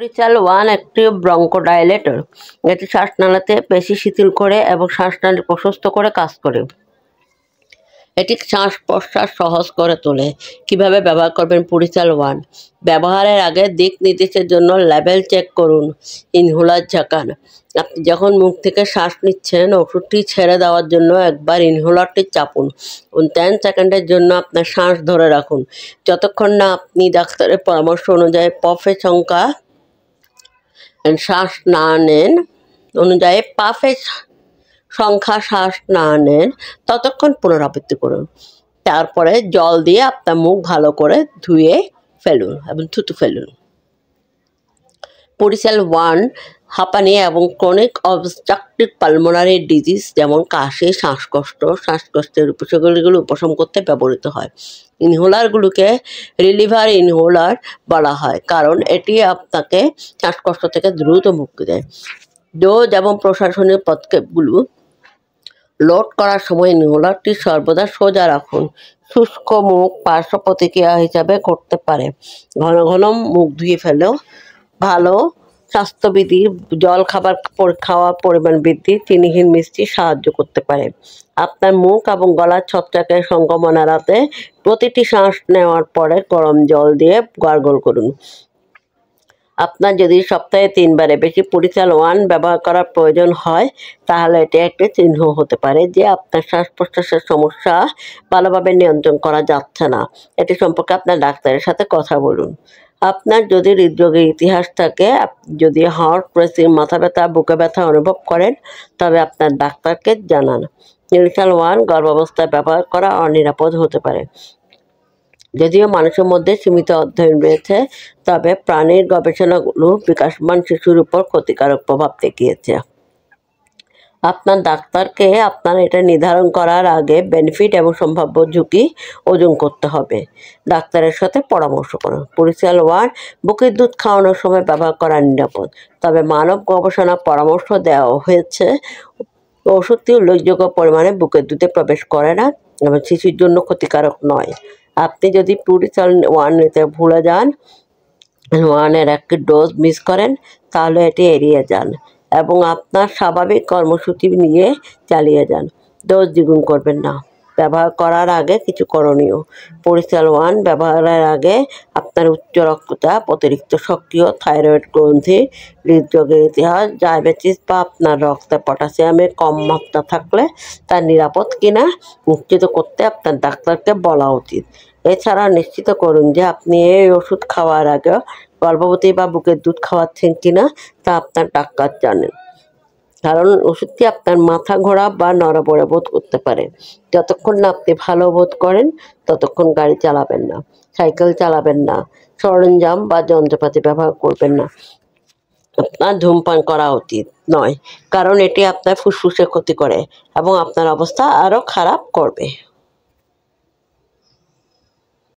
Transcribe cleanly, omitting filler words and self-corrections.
প্রিচাল one একটি bronchodilator. এটি শ্বাসনালীতে পেশি শিথিল করে এবং শ্বাসনালী প্রশস্ত করে কাজ করে। এটি শ্বাস প্রশ্বাস সহজ করে তোলে। কিভাবে ব্যবহার করবেন প্রিচাল ওয়ান? ব্যবহারের আগে দিক নির্দেশের জন্য লেবেল চেক করুন। ইনহেলার ঝাঁকান। আপনি যখন মুখ থেকে শ্বাস নিচ্ছেন, ওষুধটি ছেড়ে দেওয়ার জন্য একবার ইনহেলারটি চাপুন এবং 10 সেকেন্ডের জন্য আপনার শ্বাস ধরে রাখুন, যতক্ষণ না আপনি ডাক্তারের পরামর্শ অনুযায়ী পফে সংখ্যা শ্বাস না নেন শ্বাস না নেন ততক্ষণ পুনরাবৃত্তি করুন। তারপরে জল দিয়ে আপনার মুখ ভালো করে ধুয়ে ফেলুন এবং থুতু ফেলুন। প্রিচাল ওয়ান হাঁপানি এবং ক্রনিক অবস্ট্রাকটিভ পালমোনারি ডিজিজ যেমন কাশি, শ্বাসকষ্টের উপসর্গগুলো উপশম করতে ব্যবহৃত হয়। ইনহেলারগুলোকে রিলিভার ইনহেলার বলা হয় কারণ এটি আপনাকে শ্বাসকষ্ট থেকে দ্রুত মুক্তি দেয়। ডোজ এবং প্রশাসনিক পদক্ষেপগুলো লোড করার সময় ইনহেলারটি সর্বদা সোজা রাখুন। শুষ্ক মুখ পার্শ্ব প্রতিক্রিয়া হিসাবে ঘটতে পারে। ঘন ঘন মুখ ধুয়ে ফেলেও ভালো স্বাস্থ্যবিধি জল খাওয়ার পরিমাণ বৃদ্ধি, চিনিহীন মিষ্টি সাহায্য করতে পারে। আপনার মুখ এবং গলার ছত্রাকের সংক্রমণ এড়াতে প্রতিটি শ্বাস নেওয়ার পরে গরম জল দিয়ে গার্গল করুন। আপনার যদি সপ্তাহে 3 বারের বেশি প্রিচাল ওয়ান ব্যবহার করার প্রয়োজন হয়, তাহলে এটি একটি চিহ্ন হতে পারে যে আপনার শ্বাস প্রশ্বাসের সমস্যা ভালোভাবে নিয়ন্ত্রণ করা যাচ্ছে না। এটি সম্পর্কে আপনার ডাক্তারের সাথে কথা বলুন। আপনার যদি হৃদরোগের ইতিহাস থাকে, যদি হার্ট প্রেসিং, মাথা ব্যথা, বুকে ব্যথা অনুভব করেন, তবে আপনার ডাক্তারকে জানান। প্রিচাল ওয়ান গর্ভাবস্থায় ব্যবহার করা অনিরাপদ হতে পারে। যদিও মানুষের মধ্যে সীমিত অধ্যয়ন রয়েছে, তবে প্রাণীর গবেষণাগুলো বিকাশমান শিশুর উপর ক্ষতিকারক প্রভাব দেখিয়েছে। আপনার ডাক্তারকে আপনার এটা নির্ধারণ করার আগে বেনিফিট এবং সম্ভাব্য ঝুঁকি ওজন করতে হবে। ডাক্তারের সাথে পরামর্শ করুন। প্রিচাল ওয়ান বুকের দুধ খাওয়ানোর সময় ব্যবহার করা নিরাপদ, তবে মানব গবেষণা পরামর্শ দেওয়া হয়েছে ওষুধটি উল্লেখযোগ্য পরিমাণে বুকের দুধে প্রবেশ করে না এবং শিশুর জন্য ক্ষতিকারক নয়। আপনি যদি প্রিচাল ওয়ান নিতে ভুলে যান, ওয়ানের একটি ডোজ মিস করেন, তাহলে এটি এড়িয়ে যান এবং আপনার স্বাভাবিক কর্মসূচি নিয়ে চালিয়ে যান। ডোজ দ্বিগুণ করবেন না। ব্যবহার করার আগে কিছু করণীয়। প্রিচাল ওয়ান ব্যবহারের আগে আপনার উচ্চ রক্তচাপ, অতিরিক্ত সক্রিয় থাইরয়েড গ্রন্থি, হৃদরোগের ইতিহাস, ডায়াবেটিস বা আপনার রক্তে পটাশিয়ামের কম মাত্রা থাকলে তা নিরাপদ কিনা নিশ্চিত করতে আপনার ডাক্তারকে বলা উচিত। এছাড়া নিশ্চিত করুন যে আপনি এই ওষুধ খাওয়ার আগে গর্ভবতী বা বুকের দুধ খাওয়াচ্ছেন কিনা তা আপনার ডাক্তার জানেন, কারণ ওষুধটি আপনার মাথা ঘোরা বা নড়বড়ে বোধ করতে পারে। যতক্ষণ না আপনি ভালো বোধ করেন, ততক্ষণ গাড়ি চালাবেন না, সাইকেল চালাবেন না, সরঞ্জাম বা যন্ত্রপাতি ব্যবহার করবেন না। আপনার ধূমপান করা উচিত নয়, কারণ এটি আপনার ফুসফুসে ক্ষতি করে এবং আপনার অবস্থা আরও খারাপ করবে।